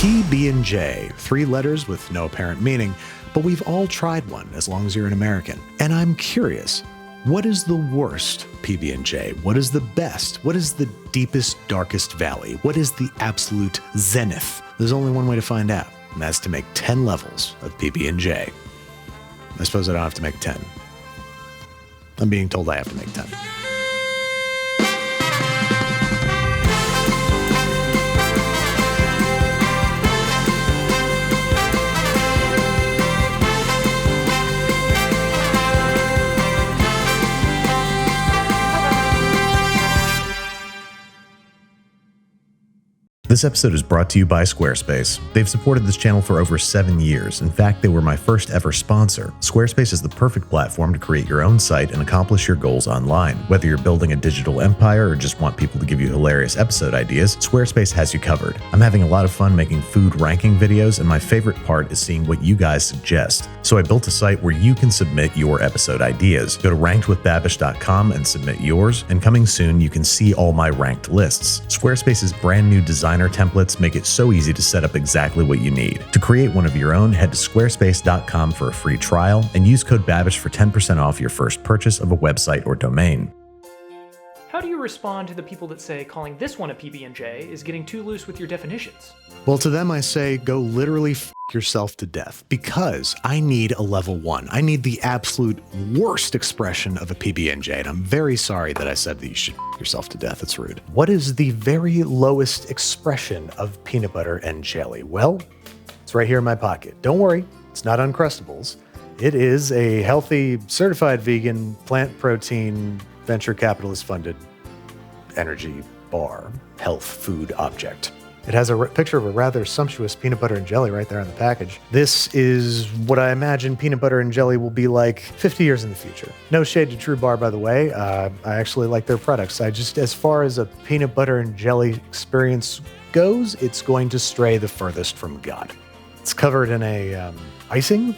PB&J, 3 letters with no apparent meaning, but we've all tried one as long as you're an American. And I'm curious, what is the worst PB&J? What is the best? What is the deepest, darkest valley? What is the absolute zenith? There's only one way to find out, and that's to make 10 levels of PB&J. I suppose I don't have to make 10. I'm being told I have to make 10. This episode is brought to you by Squarespace. They've supported this channel for over 7 years. In fact, they were my first ever sponsor. Squarespace is the perfect platform to create your own site and accomplish your goals online. Whether you're building a digital empire or just want people to give you hilarious episode ideas, Squarespace has you covered. I'm having a lot of fun making food ranking videos, and my favorite part is seeing what you guys suggest. So I built a site where you can submit your episode ideas. Go to rankedwithbabish.com and submit yours, and coming soon, you can see all my ranked lists. Squarespace's brand new designer templates make it so easy to set up exactly what you need. To create one of your own, head to squarespace.com for a free trial and use code Babish for 10% off your first purchase of a website or domain. How do you respond to the people that say calling this one a PB&J is getting too loose with your definitions? Well, to them I say, go literally f yourself to death, because I need a level 1. I need the absolute worst expression of a PB&J, and I'm very sorry that I said that you should f yourself to death. It's rude. What is the very lowest expression of peanut butter and jelly? Well, it's right here in my pocket. Don't worry, it's not Uncrustables. It is a healthy, certified vegan, plant protein, venture capitalist funded energy bar, health food object. It has a picture of a rather sumptuous peanut butter and jelly right there on the package. This is what I imagine peanut butter and jelly will be like 50 years in the future. No shade to True Bar, by the way. I actually like their products. As far as a peanut butter and jelly experience goes, it's going to stray the furthest from God. It's covered in a icing,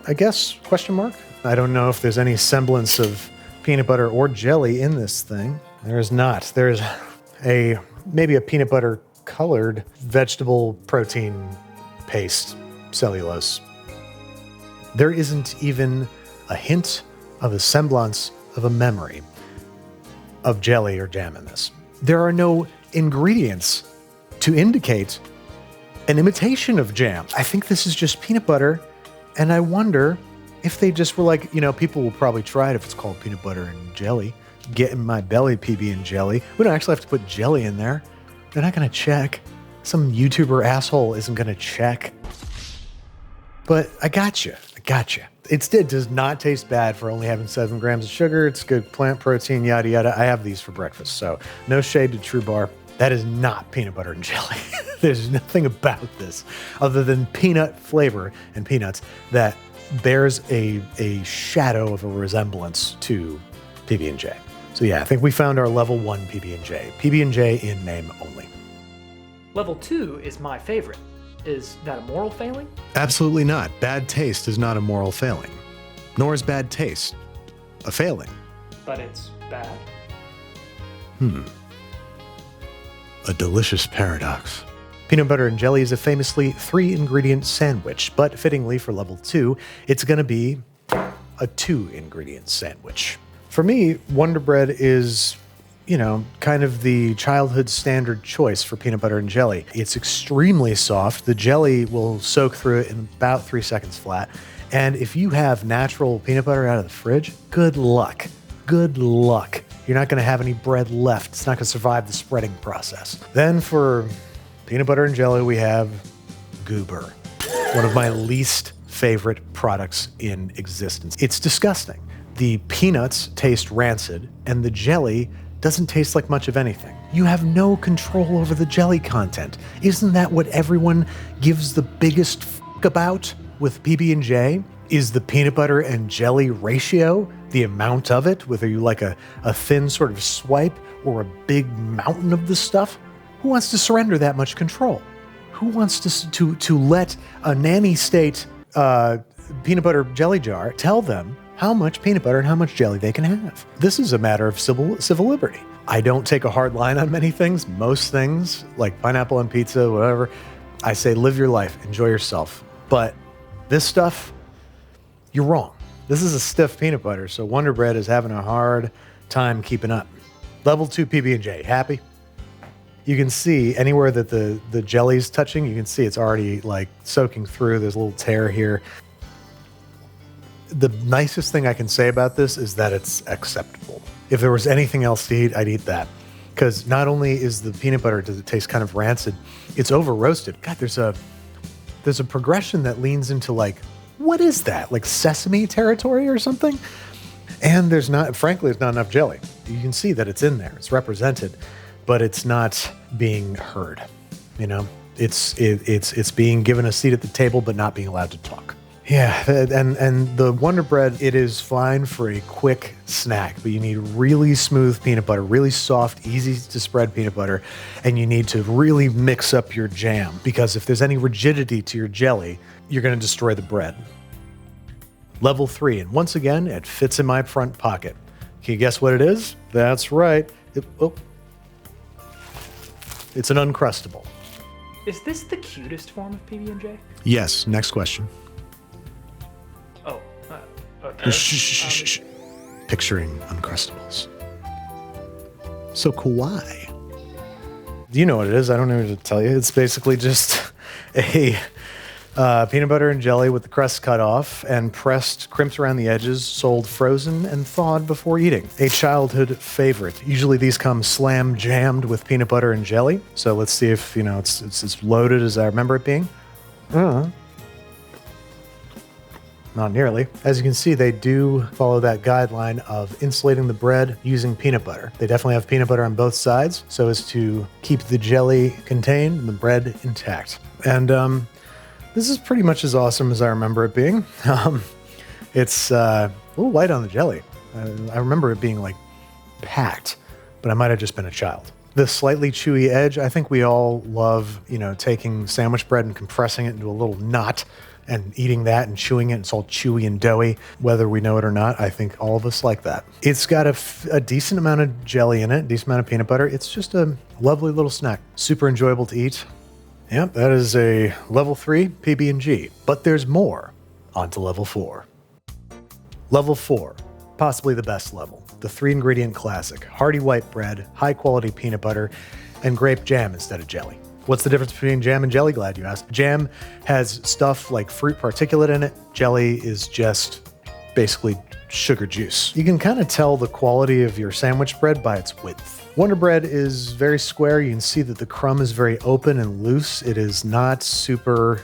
I guess, question mark. I don't know if there's any semblance of peanut butter or jelly in this thing. There is not. There's maybe a peanut butter colored vegetable protein paste cellulose. There isn't even a hint of a semblance of a memory of jelly or jam in this. There are no ingredients to indicate an imitation of jam. I think this is just peanut butter, and I wonder if they just were like, people will probably try it if it's called peanut butter and jelly. Get in my belly, PB and jelly. We don't actually have to put jelly in there. They're not going to check. Some YouTuber asshole isn't going to check. But I got you. It does not taste bad for only having 7 grams of sugar. It's good plant protein, yada, yada. I have these for breakfast, so no shade to True Bar. That is not peanut butter and jelly. There's nothing about this other than peanut flavor and peanuts that bears a shadow of a resemblance to PB&J. So yeah, I think we found our level 1 PB&J. PB&J in name only. Level 2 is my favorite. Is that a moral failing? Absolutely not. Bad taste is not a moral failing. Nor is bad taste a failing. But it's bad? A delicious paradox. Peanut butter and jelly is a famously 3-ingredient sandwich, but fittingly for level 2, it's going to be a 2-ingredient sandwich. For me, Wonder Bread is, kind of the childhood standard choice for peanut butter and jelly. It's extremely soft. The jelly will soak through it in about 3 seconds flat. And if you have natural peanut butter out of the fridge, good luck. Good luck. You're not going to have any bread left. It's not going to survive the spreading process. Then for peanut butter and jelly, we have Goober, one of my least favorite products in existence. It's disgusting. The peanuts taste rancid, and the jelly doesn't taste like much of anything. You have no control over the jelly content. Isn't that what everyone gives the biggest f*** about with PB&J? Is the peanut butter and jelly ratio, the amount of it, whether you like a thin sort of swipe or a big mountain of the stuff? Who wants to surrender that much control? Who wants to let a nanny state peanut butter jelly jar tell them how much peanut butter and how much jelly they can have? This is a matter of civil liberty. I don't take a hard line on many things. Most things, like pineapple on pizza, whatever, I say live your life, enjoy yourself. But this stuff, you're wrong. This is a stiff peanut butter, so Wonder Bread is having a hard time keeping up. Level 2 PB&J, happy? You can see anywhere that the jelly's touching, you can see it's already like soaking through. There's a little tear here. The nicest thing I can say about this is that it's acceptable. If there was anything else to eat, I'd eat that. Because not only is the peanut butter, does it taste kind of rancid, it's over roasted. God, there's a progression that leans into like, what is that? Like sesame territory or something? And frankly, there's not enough jelly. You can see that it's in there, it's represented, but it's not being heard. You know, it's being given a seat at the table, but not being allowed to talk. Yeah, and the Wonder Bread, it is fine for a quick snack, but you need really smooth peanut butter, really soft, easy to spread peanut butter, and you need to really mix up your jam, because if there's any rigidity to your jelly, you're going to destroy the bread. Level 3, and once again, it fits in my front pocket. Can you guess what it is? That's right. It's an Uncrustable. Is this the cutest form of PB&J? Yes, next question. Oh, okay. Shh. Picturing Uncrustables. So kawaii. Do you know what it is? I don't know what to tell you. It's basically just a peanut butter and jelly with the crust cut off and crimped around the edges, sold frozen and thawed before eating. A childhood favorite. Usually these come slam jammed with peanut butter and jelly. So let's see if, it's as loaded as I remember it being. Not nearly. As you can see, they do follow that guideline of insulating the bread using peanut butter. They definitely have peanut butter on both sides so as to keep the jelly contained and the bread intact. And this is pretty much as awesome as I remember it being. It's a little light on the jelly. I remember it being like packed, but I might have just been a child. The slightly chewy edge, I think we all love, taking sandwich bread and compressing it into a little knot and eating that and chewing it. It's all chewy and doughy, whether we know it or not. I think all of us like that. It's got a decent amount of jelly in it, a decent amount of peanut butter. It's just a lovely little snack. Super enjoyable to eat. Yep, that is a level 3 PB&J. But there's more. On to level 4. Level 4, possibly the best level. The 3-ingredient classic. Hearty white bread, high-quality peanut butter, and grape jam instead of jelly. What's the difference between jam and jelly? Glad you asked. Jam has stuff like fruit particulate in it. Jelly is just basically sugar juice. You can kind of tell the quality of your sandwich bread by its width. Wonder Bread is very square. You can see that the crumb is very open and loose. It is not super,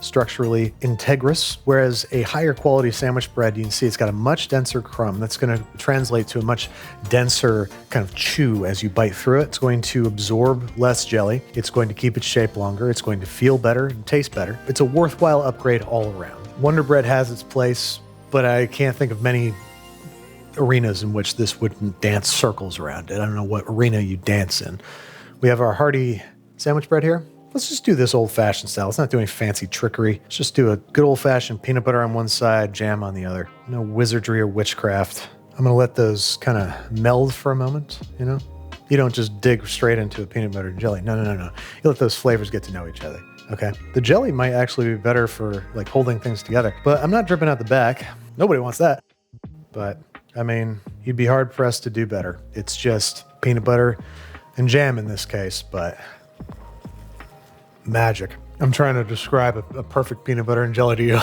structurally integrous. Whereas a higher quality sandwich bread, you can see it's got a much denser crumb that's going to translate to a much denser kind of chew as you bite through it. It's going to absorb less jelly. It's going to keep its shape longer. It's going to feel better and taste better. It's a worthwhile upgrade all around. Wonder Bread has its place, but I can't think of many arenas in which this wouldn't dance circles around it. I don't know what arena you dance in. We have our hearty sandwich bread here. Let's just do this old-fashioned style. Let's not do any fancy trickery. Let's just do a good old-fashioned peanut butter on one side, jam on the other. No wizardry or witchcraft. I'm gonna let those kind of meld for a moment, You don't just dig straight into a peanut butter and jelly. No. You let those flavors get to know each other, okay? The jelly might actually be better for like holding things together, but I'm not dripping out the back. Nobody wants that. But you'd be hard pressed to do better. It's just peanut butter and jam in this case, but magic. I'm trying to describe a perfect peanut butter and jelly to you.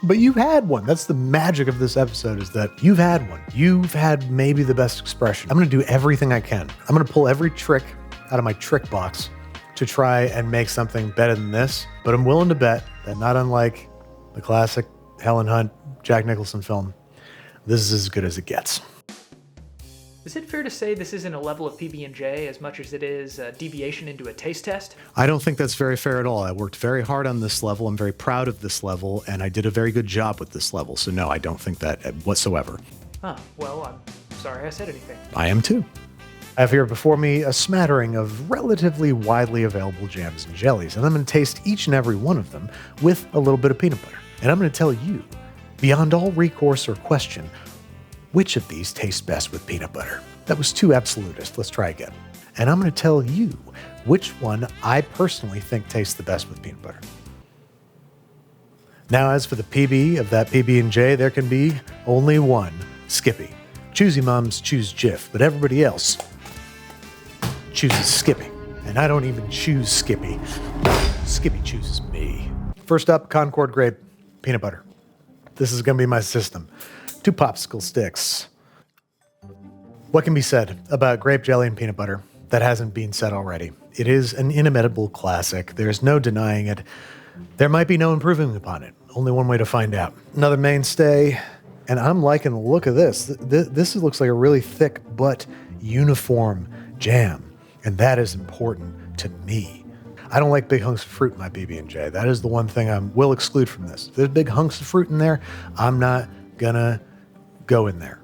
But you've had one. That's the magic of this episode, is that you've had one. You've had maybe the best expression. I'm going to do everything I can. I'm going to pull every trick out of my trick box to try and make something better than this. But I'm willing to bet that, not unlike the classic Helen Hunt, Jack Nicholson film, this is as good as it gets. Is it fair to say this isn't a level of PB&J as much as it is a deviation into a taste test? I don't think that's very fair at all. I worked very hard on this level. I'm very proud of this level, and I did a very good job with this level. So no, I don't think that whatsoever. Well, I'm sorry I said anything. I am too. I have here before me a smattering of relatively widely available jams and jellies, and I'm going to taste each and every one of them with a little bit of peanut butter. And I'm going to tell you, beyond all recourse or question, which of these tastes best with peanut butter. That was too absolutist. Let's try again. and I'm going to tell you which one I personally think tastes the best with peanut butter. Now, as for the PB of that PB&J, there can be only one, Skippy. Choosy moms choose Jif, but everybody else chooses Skippy. And I don't even choose Skippy. Skippy chooses me. First up, Concord grape peanut butter. This is going to be my system. 2 popsicle sticks. What can be said about grape jelly and peanut butter that hasn't been said already? It is an inimitable classic. There's no denying it. There might be no improving upon it. Only one way to find out. Another mainstay, and I'm liking the look of this. This looks like a really thick but uniform jam, and that is important to me. I don't like big hunks of fruit in my PB&J. That is the one thing I will exclude from this. If there's big hunks of fruit in there, I'm not gonna go in there.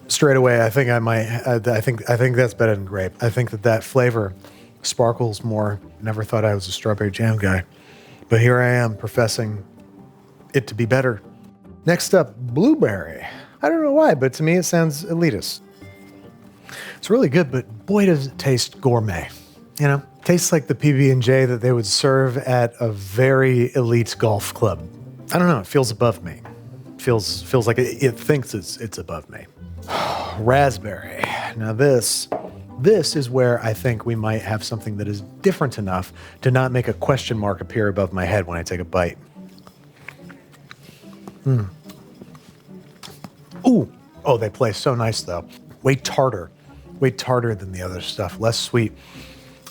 Straight away, I think I might. I think that's better than grape. I think that flavor sparkles more. Never thought I was a strawberry jam guy, but here I am professing it to be better. Next up, blueberry. I don't know why, but to me it sounds elitist. It's really good, but boy does it taste gourmet. You know, tastes like the PB&J that they would serve at a very elite golf club. I don't know. It feels above me. Feels like it thinks it's above me. Raspberry. Now this is where I think we might have something that is different enough to not make a question mark appear above my head when I take a bite. Ooh. Oh, they play so nice though. Way tartar than the other stuff. Less sweet.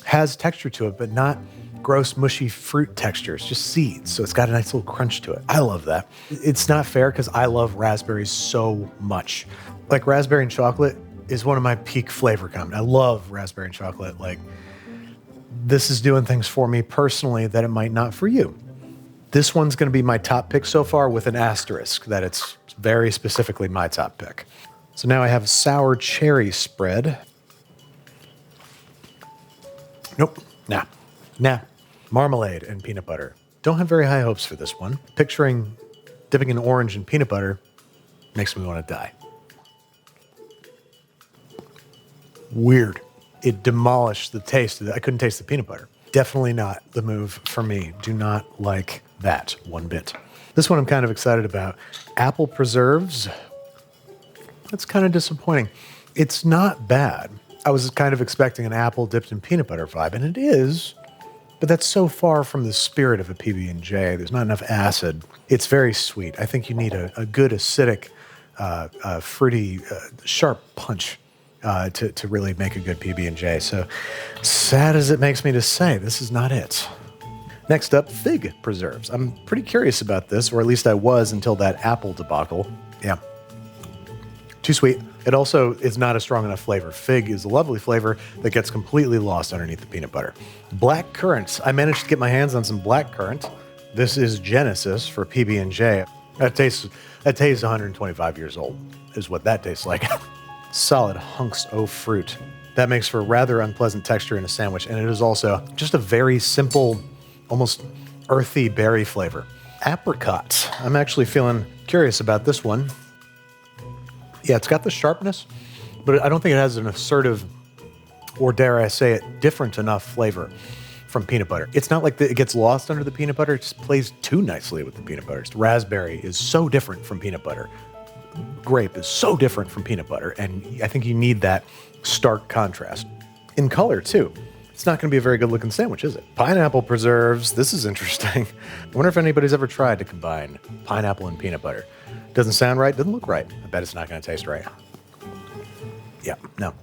Has texture to it, but not gross, mushy fruit texture. It's just seeds, so it's got a nice little crunch to it. I love that. It's not fair because I love raspberries so much. Like raspberry and chocolate is one of my peak flavor combos. I love raspberry and chocolate. Like, this is doing things for me personally that it might not for you. This one's going to be my top pick so far with an asterisk that it's very specifically my top pick. So now I have sour cherry spread. Nope. Nah. Marmalade and peanut butter. Don't have very high hopes for this one. Picturing dipping an orange in peanut butter makes me want to die. Weird. It demolished the taste. I couldn't taste the peanut butter. Definitely not the move for me. Do not like that one bit. This one I'm kind of excited about. Apple preserves. That's kind of disappointing. It's not bad. I was kind of expecting an apple dipped in peanut butter vibe, and it is, but that's so far from the spirit of a PB&J. There's not enough acid. It's very sweet. I think you need a good acidic, fruity, sharp punch to really make a good PB&J. So sad as it makes me to say, this is not it. Next up, fig preserves. I'm pretty curious about this, or at least I was until that apple debacle. Yeah. Too sweet. It also is not a strong enough flavor. Fig is a lovely flavor that gets completely lost underneath the peanut butter. Black currant. I managed to get my hands on some black currant. This is Genesis for PB&J. That tastes 125 years old, is what that tastes like. Solid hunks of fruit. That makes for a rather unpleasant texture in a sandwich, and it is also just a very simple, almost earthy berry flavor. Apricot. I'm actually feeling curious about this one. Yeah, it's got the sharpness, but I don't think it has an assertive, or dare I say it, different enough flavor from peanut butter. It's not like it gets lost under the peanut butter. It just plays too nicely with the peanut butter. Raspberry is so different from peanut butter. Grape is so different from peanut butter, and I think you need that stark contrast. In color, too. It's not going to be a very good-looking sandwich, is it? Pineapple preserves. This is interesting. I wonder if anybody's ever tried to combine pineapple and peanut butter. Doesn't sound right, doesn't look right. I bet it's not going to taste right. Yeah, no.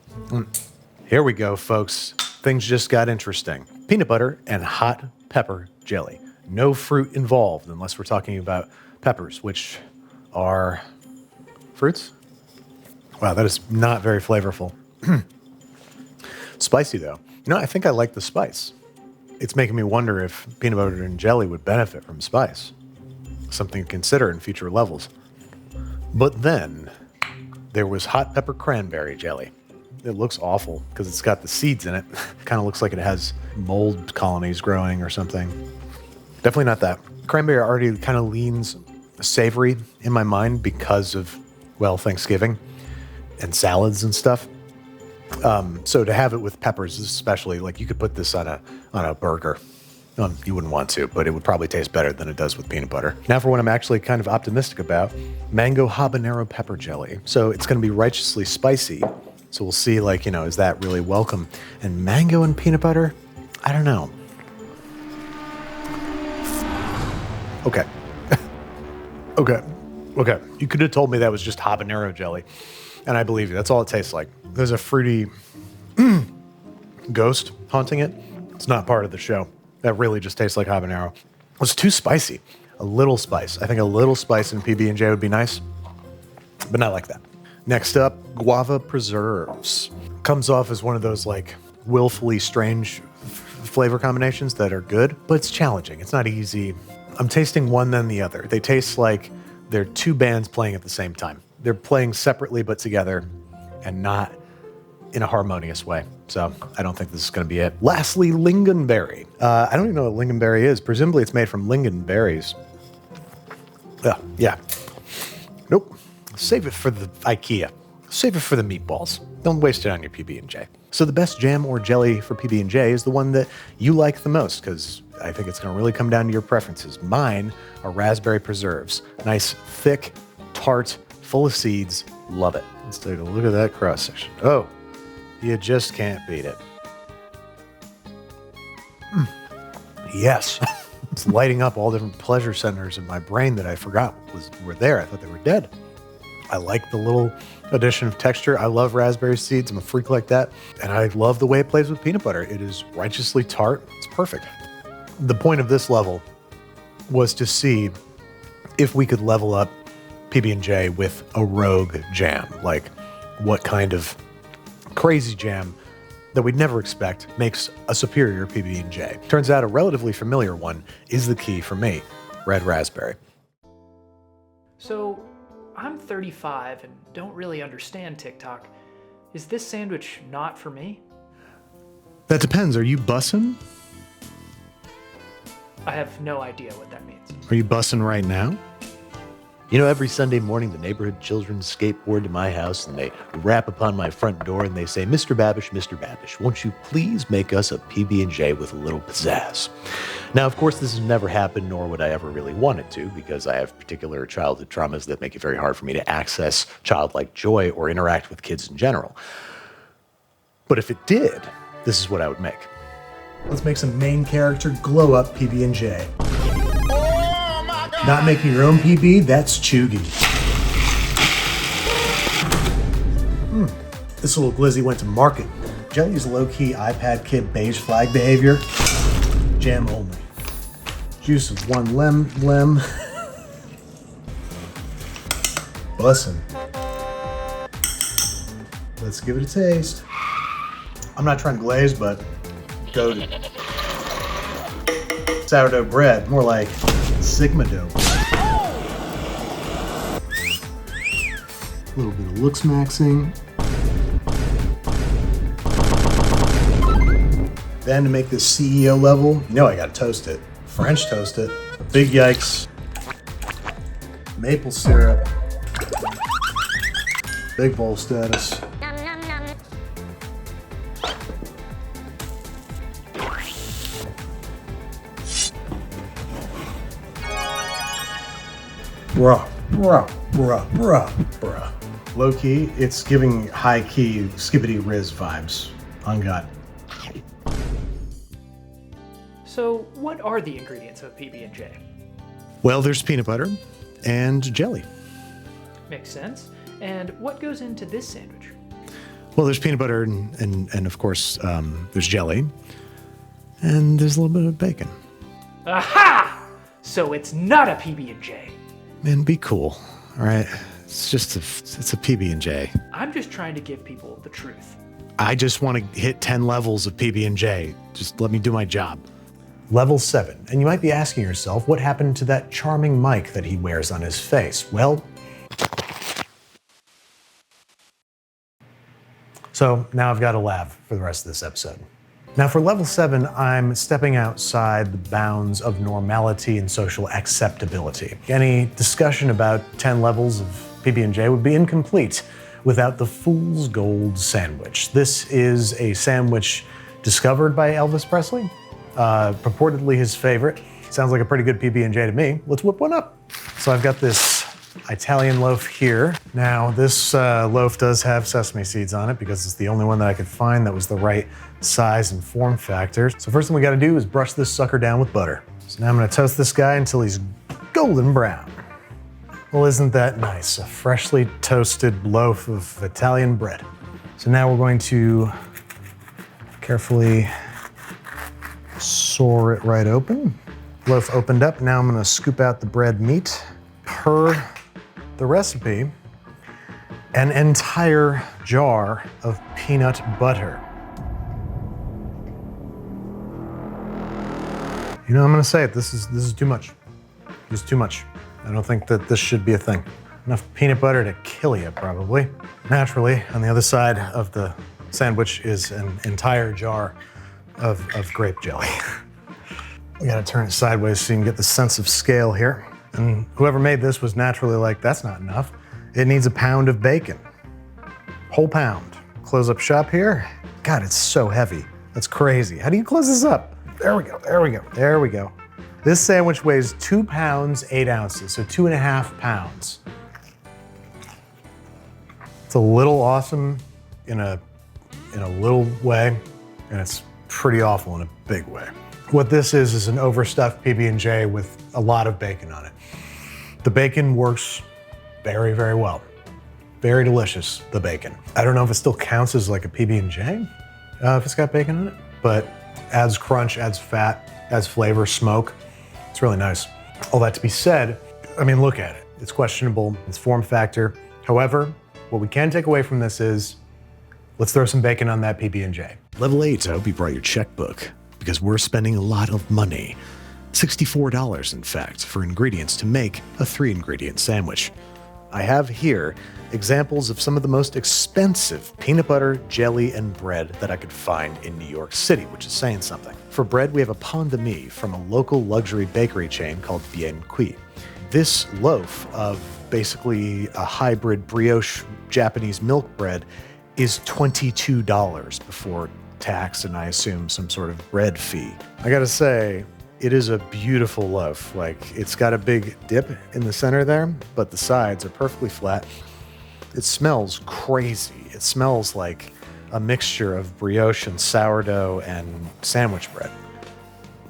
Here we go, folks. Things just got interesting. Peanut butter and hot pepper jelly. No fruit involved unless we're talking about peppers, which are fruits. Wow, that is not very flavorful. Spicy, though. You know, I think I like the spice. It's making me wonder if peanut butter and jelly would benefit from spice. Something to consider in future levels. But then there was hot pepper cranberry jelly. It looks awful because it's got the seeds in it. Kind of looks like it has mold colonies growing or something. Definitely not that. Cranberry already kind of leans savory in my mind because of, well, Thanksgiving and salads and stuff. So to have it with peppers, especially, like you could put this on a burger. You wouldn't want to, but it would probably taste better than it does with peanut butter. Now for what I'm actually kind of optimistic about, mango habanero pepper jelly. So it's going to be righteously spicy. So we'll see, like, is that really welcome? And mango and peanut butter? I don't know. Okay. Okay. You could have told me that was just habanero jelly, and I believe you. That's all it tastes like. There's a fruity ghost haunting it. It's not part of the show. That really just tastes like habanero. It was too spicy. A little spice. I think a little spice in PB&J would be nice, but not like that. Next up, guava preserves. Comes off as one of those like willfully strange flavor combinations that are good, but it's challenging. It's not easy. I'm tasting one then the other. They taste like they're two bands playing at the same time. They're playing separately but together and not in a harmonious way. So I don't think this is going to be it. Lastly, lingonberry. I don't even know what lingonberry is. Presumably it's made from lingonberries. Yeah. Nope. Save it for the IKEA. Save it for the meatballs. Don't waste it on your PB&J. So the best jam or jelly for PB&J is the one that you like the most, because I think it's going to really come down to your preferences. Mine are raspberry preserves. Nice, thick, tart, full of seeds. Love it. Let's take a look at that cross section. Oh, you just can't beat it. Yes. It's lighting up all different pleasure centers in my brain that I forgot were there. I thought they were dead. I like the little addition of texture. I love raspberry seeds. I'm a freak like that. And I love the way it plays with peanut butter. It is righteously tart. It's perfect. The point of this level was to see if we could level up PB&J with a rogue jam. Like, what kind of crazy jam that we'd never expect makes a superior PB&J. Turns out a relatively familiar one is the key for me, red raspberry. So, I'm 35 and don't really understand TikTok. Is this sandwich not for me? That depends. Are you bussin'? I have no idea what that means. Are you bussin' right now? Every Sunday morning, the neighborhood children skateboard to my house and they rap upon my front door and they say, Mr. Babish, won't you please make us a PB&J with a little pizzazz? Now, of course, this has never happened, nor would I ever really want it to, because I have particular childhood traumas that make it very hard for me to access childlike joy or interact with kids in general. But if it did, this is what I would make. Let's make some main character glow up PB&J. Not making your own PB? That's chuggy. This little glizzy went to market. Jelly's low-key iPad kid beige flag behavior. Jam only. Juice of one lem. Bussin'. Let's give it a taste. I'm not trying to glaze, but goated. Sourdough bread, more like Sigma dough. A little bit of looks maxing. Then to make this CEO level, I gotta toast it. French toast it. Big yikes. Maple syrup. Big bowl status. Bruh. Low key, it's giving high key Skibbity Riz vibes on God. So, what are the ingredients of PB&J? Well, there's peanut butter and jelly. Makes sense. And what goes into this sandwich? Well, there's peanut butter and of course, there's jelly. And there's a little bit of bacon. Aha! So it's not a PB&J. Man, be cool, all right? It's a PB&J. I'm just trying to give people the truth. I just want to hit 10 levels of PB&J. Just let me do my job. Level 7. And you might be asking yourself, what happened to that charming mic that he wears on his face? Well, so now I've got a lav for the rest of this episode. Now for level 7, I'm stepping outside the bounds of normality and social acceptability. Any discussion about 10 levels of PB&J would be incomplete without the Fool's Gold sandwich. This is a sandwich discovered by Elvis Presley, purportedly his favorite. Sounds like a pretty good PB&J to me. Let's whip one up. So I've got this Italian loaf here. Now this loaf does have sesame seeds on it because it's the only one that I could find that was the right size and form factor. So first thing we gotta do is brush this sucker down with butter. So now I'm gonna toast this guy until he's golden brown. Well, isn't that nice? A freshly toasted loaf of Italian bread. So now we're going to carefully saw it right open. Loaf opened up. Now I'm gonna scoop out the bread meat. Per the recipe, an entire jar of peanut butter. You know, I'm gonna say it, this is too much. This is too much. I don't think that this should be a thing. Enough peanut butter to kill you, probably. Naturally, on the other side of the sandwich is an entire jar of grape jelly. We gotta turn it sideways so you can get the sense of scale here. And whoever made this was naturally like, that's not enough. It needs a pound of bacon. Whole pound. Close up shop here. God, it's so heavy. That's crazy. How do you close this up? There we go, there we go, there we go. This sandwich weighs 2 pounds, 8 ounces, so 2.5 pounds. It's a little awesome in a little way, and it's pretty awful in a big way. What this is an overstuffed PB&J with a lot of bacon on it. The bacon works very, very well. Very delicious, the bacon. I don't know if it still counts as like a PB&J, if it's got bacon on it, but adds crunch, adds fat, adds flavor, smoke. It's really nice. All that to be said, I mean, look at it. It's questionable, it's form factor. However, what we can take away from this is, let's throw some bacon on that PB&J. Level 8, I hope you brought your checkbook, because we're spending a lot of money. $64, in fact, for ingredients to make a 3-ingredient sandwich. I have here examples of some of the most expensive peanut butter, jelly, and bread that I could find in New York City, which is saying something. For bread, we have a pain de mie from a local luxury bakery chain called PB&J. This loaf of basically a hybrid brioche Japanese milk bread is $22 before tax and I assume some sort of bread fee. I gotta say, it is a beautiful loaf. Like, it's got a big dip in the center there, but the sides are perfectly flat. It smells crazy. It smells like a mixture of brioche and sourdough and sandwich bread.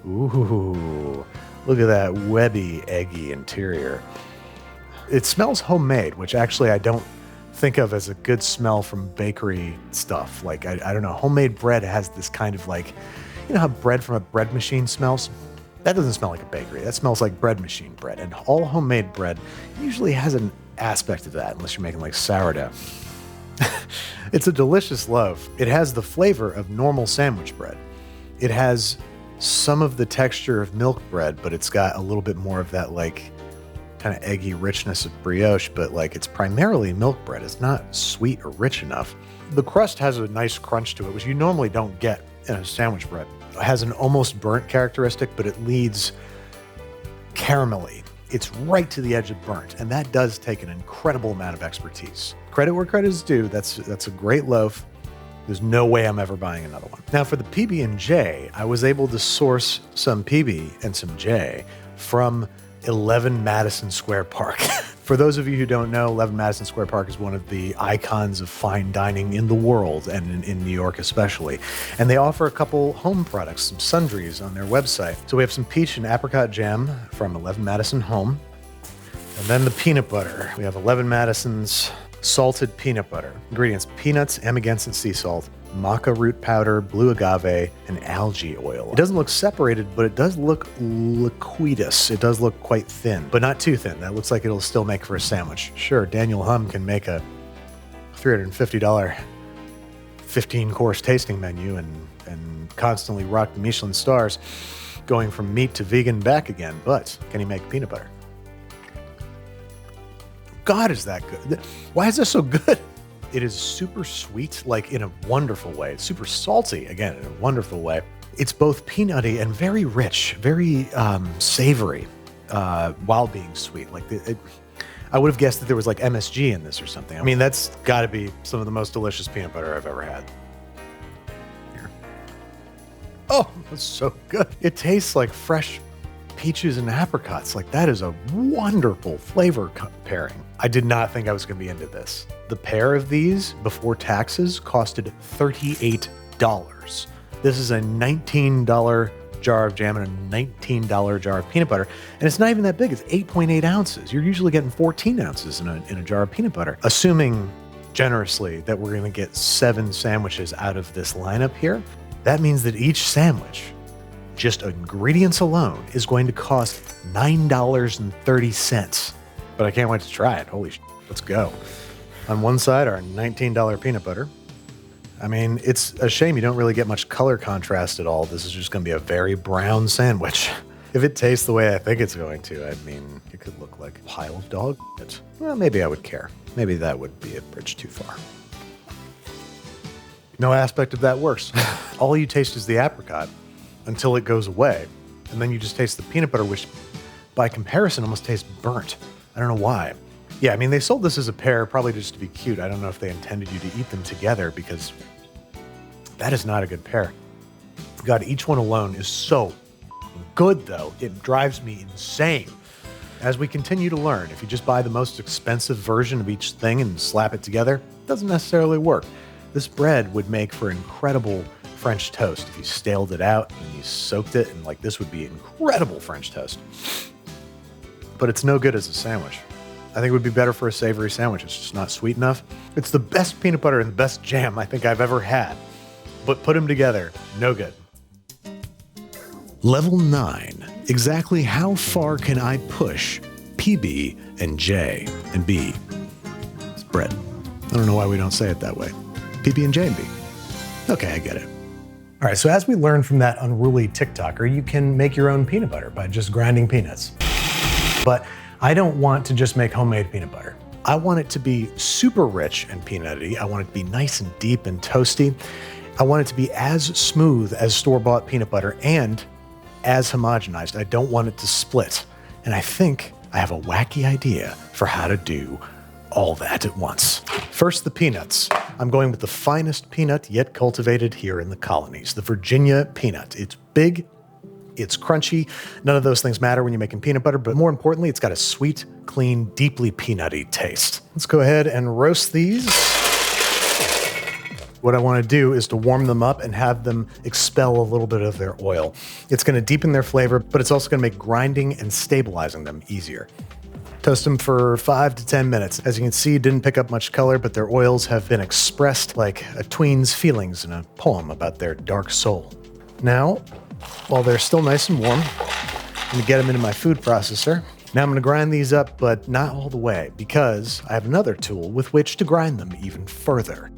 Ooh, look at that webby, eggy interior. It smells homemade, which actually I don't think of as a good smell from bakery stuff. Like, I don't know, homemade bread has this kind of like, you know how bread from a bread machine smells? That doesn't smell like a bakery. That smells like bread machine bread. And all homemade bread usually has an aspect of that, unless you're making like sourdough. It's a delicious loaf. It has the flavor of normal sandwich bread. It has some of the texture of milk bread, but it's got a little bit more of that like kind of eggy richness of brioche, but like it's primarily milk bread. It's not sweet or rich enough. The crust has a nice crunch to it, which you normally don't get in a sandwich bread. It has an almost burnt characteristic, but it leads caramelly. It's right to the edge of burnt, and that does take an incredible amount of expertise. Credit where credit is due. That's a great loaf. There's no way I'm ever buying another one. Now for the PB&J, I was able to source some PB and some J from 11 Madison Square Park. For those of you who don't know, 11 Madison Square Park is one of the icons of fine dining in the world, and in New York especially. And they offer a couple home products, some sundries on their website. So we have some peach and apricot jam from 11 Madison Home. And then the peanut butter. We have 11 Madison's salted peanut butter. Ingredients: peanuts, Amagansett sea salt, maca root powder, blue agave, and algae oil. It doesn't look separated, but it does look liquidous. It does look quite thin, but not too thin. That looks like it'll still make for a sandwich. Sure, Daniel Hum can make a $350 15-course tasting menu and constantly rock the Michelin stars, going from meat to vegan back again, but can he make peanut butter? God, is that good? Why is this so good? It is super sweet, like in a wonderful way. It's super salty, again, in a wonderful way. It's both peanutty and very rich, very savory, while being sweet. Like I would have guessed that there was like MSG in this or something. I mean, that's got to be some of the most delicious peanut butter I've ever had. Here. Oh, that's so good. It tastes like fresh peaches and apricots. Like, that is a wonderful flavor pairing. I did not think I was going to be into this. The pair of these before taxes costed $38. This is a $19 jar of jam and a $19 jar of peanut butter. And it's not even that big. It's 8.8 ounces. You're usually getting 14 ounces in a jar of peanut butter. Assuming generously that we're going to get 7 sandwiches out of this lineup here, that means that each sandwich, just ingredients alone, is going to cost $9.30. But I can't wait to try it. Holy shit. Let's go. On one side, our $19 peanut butter. I mean, it's a shame you don't really get much color contrast at all. This is just going to be a very brown sandwich. If it tastes the way I think it's going to, I mean, it could look like a pile of dog shit. Well, maybe I would care. Maybe that would be a bridge too far. No aspect of that works. All you taste is the apricot until it goes away. And then you just taste the peanut butter, which by comparison almost tastes burnt. I don't know why. Yeah, I mean, they sold this as a pair probably just to be cute. I don't know if they intended you to eat them together because that is not a good pair. God, each one alone is so good, though. It drives me insane. As we continue to learn, if you just buy the most expensive version of each thing and slap it together, it doesn't necessarily work. This bread would make for incredible French toast if you staled it out and you soaked it, and like this would be incredible French toast. But it's no good as a sandwich. I think it would be better for a savory sandwich. It's just not sweet enough. It's the best peanut butter and the best jam I think I've ever had. But put them together, no good. Level 9. Exactly how far can I push PB&J and B? It's bread. I don't know why we don't say it that way. PB&J and B. Okay, I get it. All right, so as we learned from that unruly TikToker, you can make your own peanut butter by just grinding peanuts. But I don't want to just make homemade peanut butter. I want it to be super rich and peanutty. I want it to be nice and deep and toasty. I want it to be as smooth as store-bought peanut butter and as homogenized. I don't want it to split. And I think I have a wacky idea for how to do all that at once. First, the peanuts. I'm going with the finest peanut yet cultivated here in the colonies, the Virginia peanut. It's big, it's crunchy. None of those things matter when you're making peanut butter, but more importantly, it's got a sweet, clean, deeply peanutty taste. Let's go ahead and roast these. What I want to do is to warm them up and have them expel a little bit of their oil. It's going to deepen their flavor, but it's also going to make grinding and stabilizing them easier. Toast them for 5 to 10 minutes. As you can see, didn't pick up much color, but their oils have been expressed like a tween's feelings in a poem about their dark soul. Now, while they're still nice and warm, I'm going to get them into my food processor. Now I'm going to grind these up, but not all the way, because I have another tool with which to grind them even further.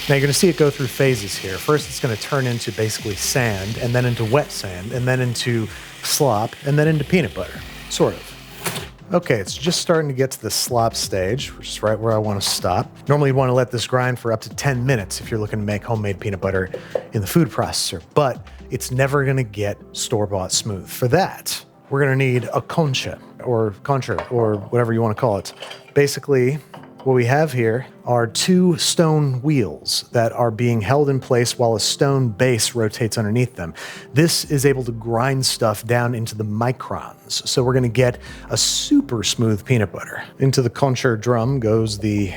Now you're going to see it go through phases here. First, it's going to turn into basically sand, and then into wet sand, and then into slop, and then into peanut butter, sort of. Okay, it's just starting to get to the slop stage, which is right where I want to stop. Normally you want to let this grind for up to 10 minutes if you're looking to make homemade peanut butter in the food processor, but it's never going to get store-bought smooth. For that, we're going to need a concha, or whatever you want to call it. Basically, what we have here are 2 stone wheels that are being held in place while a stone base rotates underneath them. This is able to grind stuff down into the microns. So we're going to get a super smooth peanut butter. Into the concha drum goes the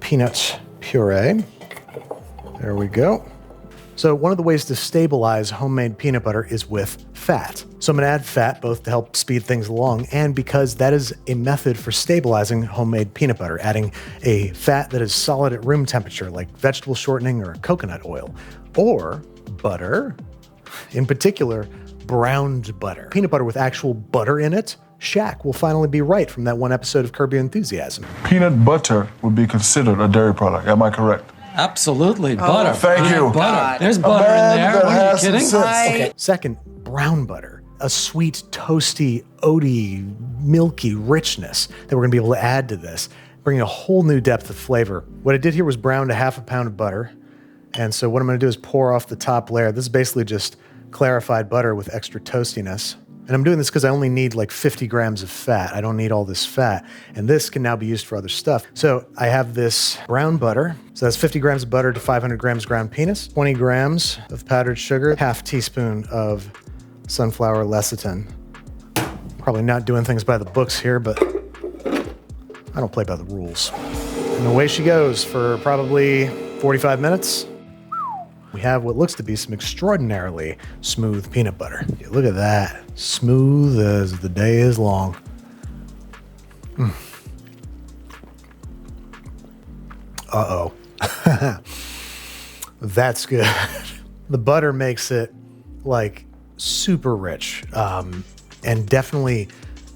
peanut puree. There we go. So one of the ways to stabilize homemade peanut butter is with fat. So I'm going to add fat both to help speed things along and because that is a method for stabilizing homemade peanut butter, adding a fat that is solid at room temperature like vegetable shortening or coconut oil, or butter, in particular, browned butter. Peanut butter with actual butter in it. Shaq will finally be right from that one episode of Curb Your Enthusiasm. Peanut butter would be considered a dairy product. Am I correct? Absolutely, butter. Thank you. Butter. There's butter in there. Are you kidding? Okay. Second, brown butter. A sweet, toasty, oaty, milky richness that we're gonna be able to add to this, bringing a whole new depth of flavor. What I did here was brown to 1/2 pound of butter. And so what I'm gonna do is pour off the top layer. This is basically just clarified butter with extra toastiness. And I'm doing this because I only need like 50 grams of fat. I don't need all this fat. And this can now be used for other stuff. So I have this brown butter. So that's 50 grams of butter to 500 grams ground peanuts, 20 grams of powdered sugar, half teaspoon of sunflower lecithin. Probably not doing things by the books here, but I don't play by the rules. And away she goes for probably 45 minutes. We have what looks to be some extraordinarily smooth peanut butter. Yeah, look at that. Smooth as the day is long. Uh-oh. That's good. The butter makes it like super rich and definitely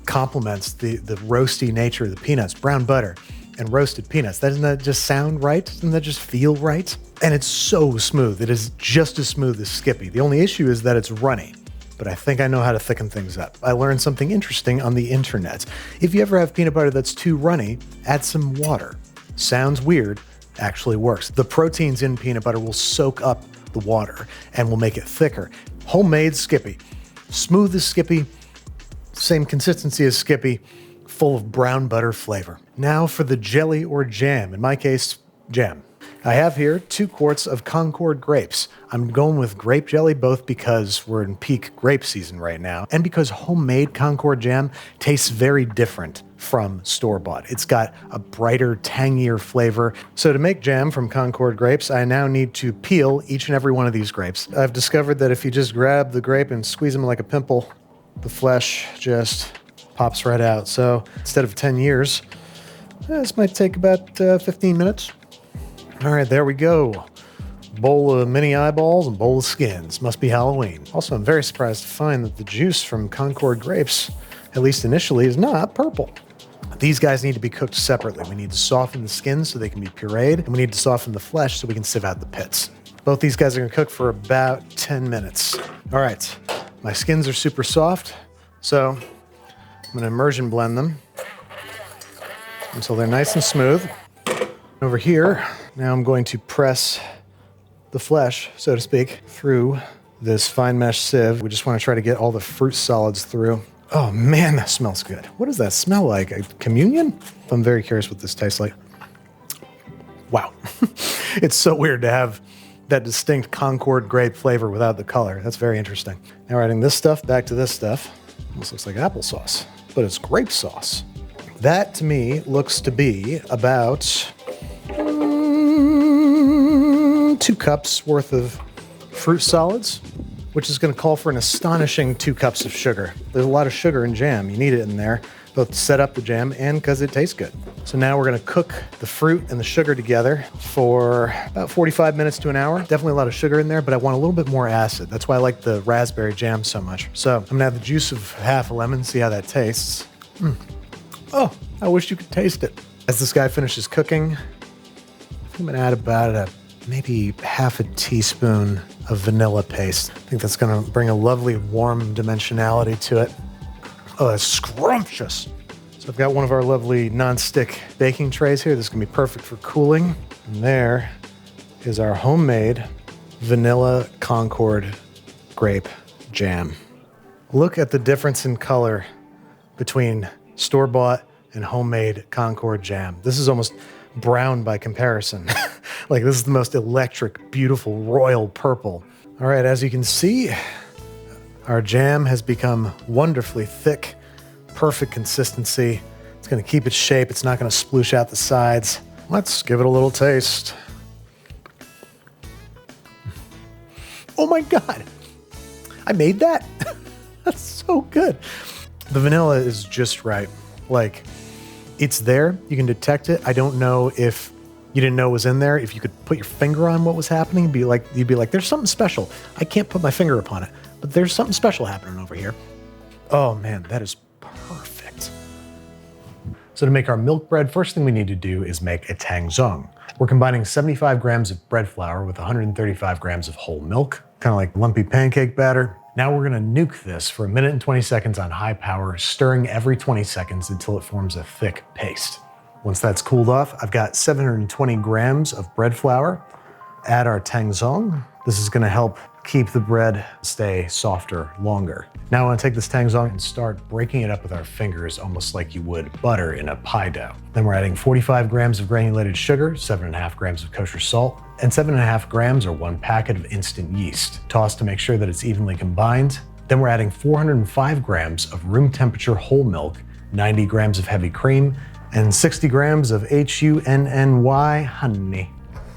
complements the roasty nature of the peanuts. Brown butter and roasted peanuts. Doesn't that just sound right? Doesn't that just feel right? And it's so smooth. It is just as smooth as Skippy. The only issue is that it's runny, but I think I know how to thicken things up. I learned something interesting on the internet. If you ever have peanut butter that's too runny, add some water. Sounds weird, actually works. The proteins in peanut butter will soak up the water and will make it thicker. Homemade Skippy. Smooth as Skippy, same consistency as Skippy, full of brown butter flavor. Now for the jelly or jam. In my case, jam. I have here 2 quarts of Concord grapes. I'm going with grape jelly both because we're in peak grape season right now and because homemade Concord jam tastes very different from store-bought. It's got a brighter, tangier flavor. So to make jam from Concord grapes, I now need to peel each and every one of these grapes. I've discovered that if you just grab the grape and squeeze them like a pimple, the flesh just pops right out. So instead of 10 years, this might take about 15 minutes. All right, there we go. Bowl of mini eyeballs and bowl of skins. Must be Halloween. Also, I'm very surprised to find that the juice from Concord grapes, at least initially, is not purple. These guys need to be cooked separately. We need to soften the skins so they can be pureed, and we need to soften the flesh so we can sieve out the pits. Both these guys are gonna cook for about 10 minutes. All right, my skins are super soft, so I'm gonna immersion blend them until they're nice and smooth. Over here, now I'm going to press the flesh, so to speak, through this fine mesh sieve. We just want to try to get all the fruit solids through. Oh man, that smells good. What does that smell like? A communion? I'm very curious what this tastes like. Wow. It's so weird to have that distinct Concord grape flavor without the color. That's very interesting. Now we're adding this stuff back to this stuff. Almost looks like applesauce, but it's grape sauce. That to me looks to be about 2 cups worth of fruit solids, which is going to call for an astonishing 2 cups of sugar. There's a lot of sugar in jam. You need it in there, both to set up the jam and because it tastes good. So now we're going to cook the fruit and the sugar together for about 45 minutes to an hour. Definitely a lot of sugar in there, but I want a little bit more acid. That's why I like the raspberry jam so much. So I'm going to add the juice of half a lemon, see how that tastes. Oh, I wish you could taste it. As this guy finishes cooking, I'm going to add about maybe half a teaspoon of vanilla paste. I think that's going to bring a lovely warm dimensionality to it. Oh, that's scrumptious. So I've got one of our lovely non-stick baking trays here. This is going to be perfect for cooling. And there is our homemade vanilla Concord grape jam. Look at the difference in color between store-bought and homemade Concord jam. This is almost brown by comparison. Like this is the most electric, beautiful, royal purple. All right, as you can see, our jam has become wonderfully thick, perfect consistency. It's gonna keep its shape. It's not gonna sploosh out the sides. Let's give it a little taste. Oh my God, I made that? That's so good. The vanilla is just right. Like, it's there, you can detect it. I don't know if you didn't know it was in there. If you could put your finger on what was happening, you'd be like, there's something special. I can't put my finger upon it, but there's something special happening over here. Oh man, that is perfect. So to make our milk bread, first thing we need to do is make a tangzong. We're combining 75 grams of bread flour with 135 grams of whole milk, kind of like lumpy pancake batter. Now we're gonna nuke this for 1 minute and 20 seconds on high power, stirring every 20 seconds until it forms a thick paste. Once that's cooled off, I've got 720 grams of bread flour. Add our tangzong, This is gonna help keep the bread stay softer longer. Now I wanna take this tangzong and start breaking it up with our fingers, almost like you would butter in a pie dough. Then we're adding 45 grams of granulated sugar, 7.5 grams of kosher salt, and 7.5 grams or 1 packet of instant yeast. Toss to make sure that it's evenly combined. Then we're adding 405 grams of room temperature whole milk, 90 grams of heavy cream, and 60 grams of HUNNY honey.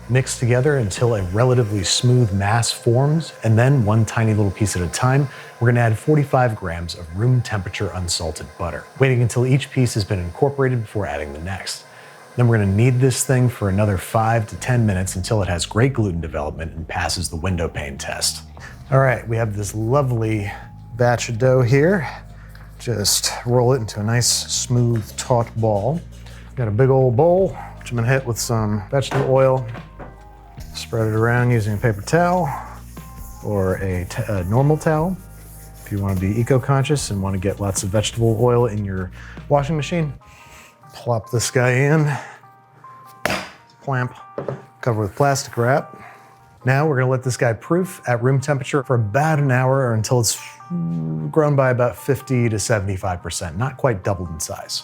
Mix together until a relatively smooth mass forms, and then one tiny little piece at a time, we're gonna add 45 grams of room temperature unsalted butter, waiting until each piece has been incorporated before adding the next. Then we're gonna knead this thing for another 5 to 10 minutes until it has great gluten development and passes the window pane test. All right, we have this lovely batch of dough here. Just roll it into a nice, smooth, taut ball. Got a big old bowl, which I'm gonna hit with some vegetable oil. Spread it around using a paper towel or a normal towel. If you want to be eco-conscious and want to get lots of vegetable oil in your washing machine, plop this guy in, clamp, cover with plastic wrap. Now we're gonna let this guy proof at room temperature for about an hour or until it's grown by about 50 to 75%, not quite doubled in size.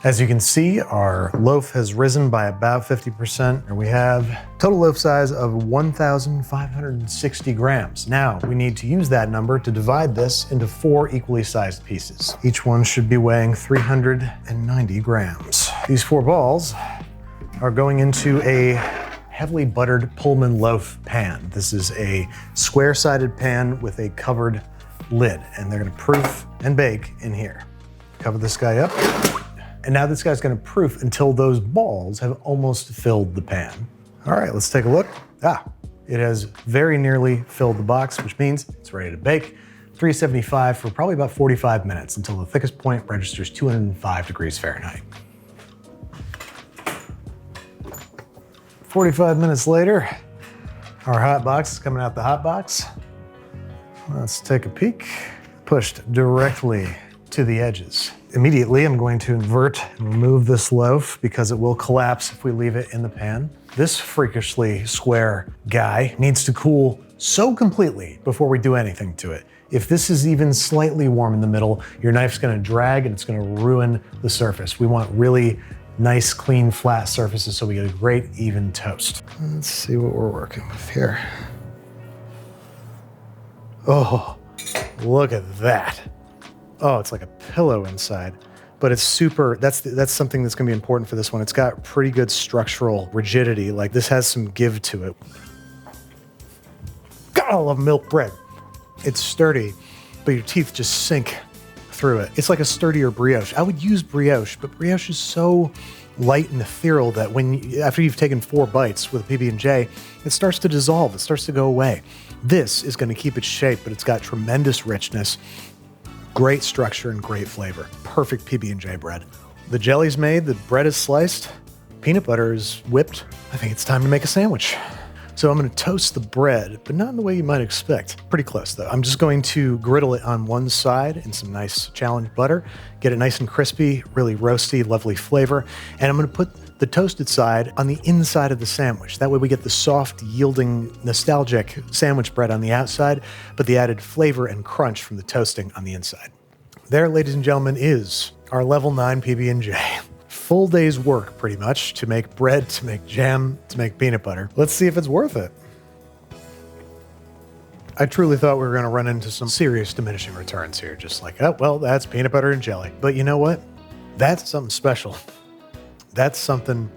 As you can see, our loaf has risen by about 50%, and we have total loaf size of 1,560 grams. Now, we need to use that number to divide this into 4 equally sized pieces. Each one should be weighing 390 grams. These 4 balls are going into a heavily buttered Pullman loaf pan. This is a square-sided pan with a covered lid, and they're gonna proof and bake in here. Cover this guy up. And now this guy's gonna proof until those balls have almost filled the pan. All right, let's take a look. It has very nearly filled the box, which means it's ready to bake. 375 for probably about 45 minutes until the thickest point registers 205 degrees Fahrenheit. 45 minutes later, our hot box is coming out the hot box. Let's take a peek. Pushed directly to the edges. Immediately, I'm going to invert and remove this loaf because it will collapse if we leave it in the pan. This freakishly square guy needs to cool so completely before we do anything to it. If this is even slightly warm in the middle, your knife's gonna drag and it's gonna ruin the surface. We want really nice, clean, flat surfaces so we get a great, even toast. Let's see what we're working with here. Oh, look at that. Oh, it's like a pillow inside, but it's super, that's something that's gonna be important for this one. It's got pretty good structural rigidity. Like this has some give to it. God, I love milk bread. It's sturdy, but your teeth just sink through it. It's like a sturdier brioche. I would use brioche, but brioche is so light and ethereal that after you've taken 4 bites with a PB&J, it starts to dissolve, it starts to go away. This is gonna keep its shape, but it's got tremendous richness, great structure, and great flavor. Perfect PB&J bread. The jelly's made, the bread is sliced, peanut butter is whipped. I think it's time to make a sandwich. So I'm gonna toast the bread, but not in the way you might expect. Pretty close though. I'm just going to griddle it on one side in some nice challenge butter, get it nice and crispy, really roasty, lovely flavor. And I'm gonna put the toasted side on the inside of the sandwich. That way we get the soft, yielding, nostalgic sandwich bread on the outside, but the added flavor and crunch from the toasting on the inside. There, ladies and gentlemen, is our level 9 PB&J. Full day's work, pretty much, to make bread, to make jam, to make peanut butter. Let's see if it's worth it. I truly thought we were gonna run into some serious diminishing returns here. Just like, oh, well, that's peanut butter and jelly. But you know what? That's something special. That's something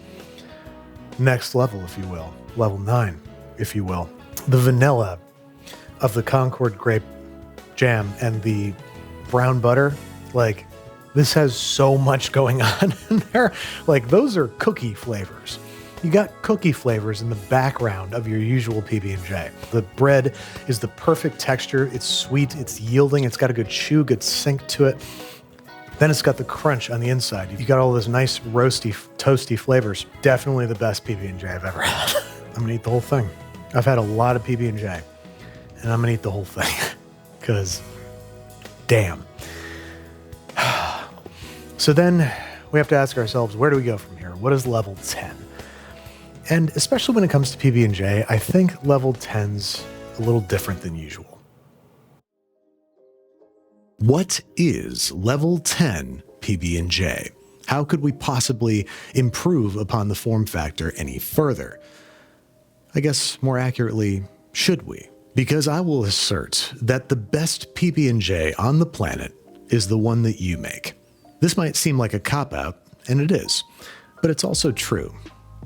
next level, if you will. Level 9, if you will. The vanilla of the Concord grape jam and the brown butter, like, this has so much going on in there. Like, those are cookie flavors. You got cookie flavors in the background of your usual PB&J. The bread is the perfect texture. It's sweet, it's yielding, it's got a good chew, good sink to it. Then it's got the crunch on the inside. You've got all those nice roasty, toasty flavors. Definitely the best PB&J I've ever had. I'm gonna eat the whole thing. I've had a lot of PB&J, and I'm gonna eat the whole thing, because damn. So then we have to ask ourselves, where do we go from here? What is level 10? And especially when it comes to PB&J, I think level 10's a little different than usual. What is level 10 PB&J? How could we possibly improve upon the form factor any further? I guess more accurately, should we? Because I will assert that the best PB&J on the planet is the one that you make. This might seem like a cop-out, and it is, but it's also true.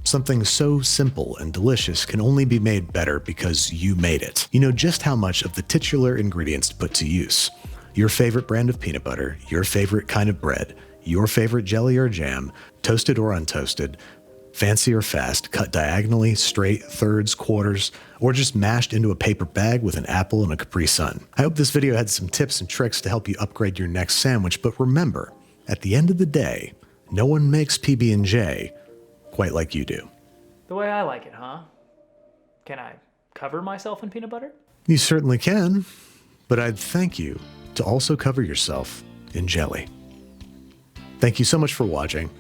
Something so simple and delicious can only be made better because you made it. You know just how much of the titular ingredients to put to use. Your favorite brand of peanut butter, your favorite kind of bread, your favorite jelly or jam, toasted or untoasted, fancy or fast, cut diagonally, straight, thirds, quarters, or just mashed into a paper bag with an apple and a Capri Sun. I hope this video had some tips and tricks to help you upgrade your next sandwich, but remember, at the end of the day, no one makes PB&J quite like you do. The way I like it, huh? Can I cover myself in peanut butter? You certainly can, but I'd thank you to also cover yourself in jelly. Thank you so much for watching.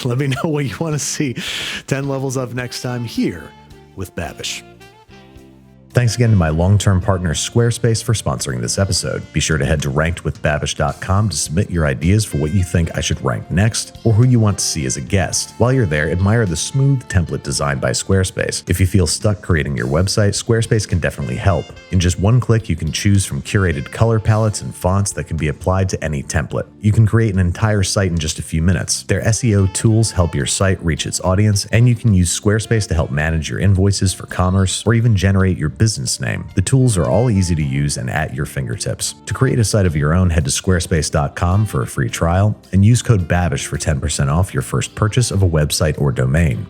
Let me know what you want to see 10 levels of next time here with Babish. Thanks again to my long-term partner Squarespace for sponsoring this episode. Be sure to head to rankedwithbabish.com to submit your ideas for what you think I should rank next or who you want to see as a guest. While you're there, admire the smooth template designed by Squarespace. If you feel stuck creating your website, Squarespace can definitely help. In just one click, you can choose from curated color palettes and fonts that can be applied to any template. You can create an entire site in just a few minutes. Their SEO tools help your site reach its audience, and you can use Squarespace to help manage your invoices for commerce or even generate your business name. The tools are all easy to use and at your fingertips. To create a site of your own, head to squarespace.com for a free trial and use code BABISH for 10% off your first purchase of a website or domain.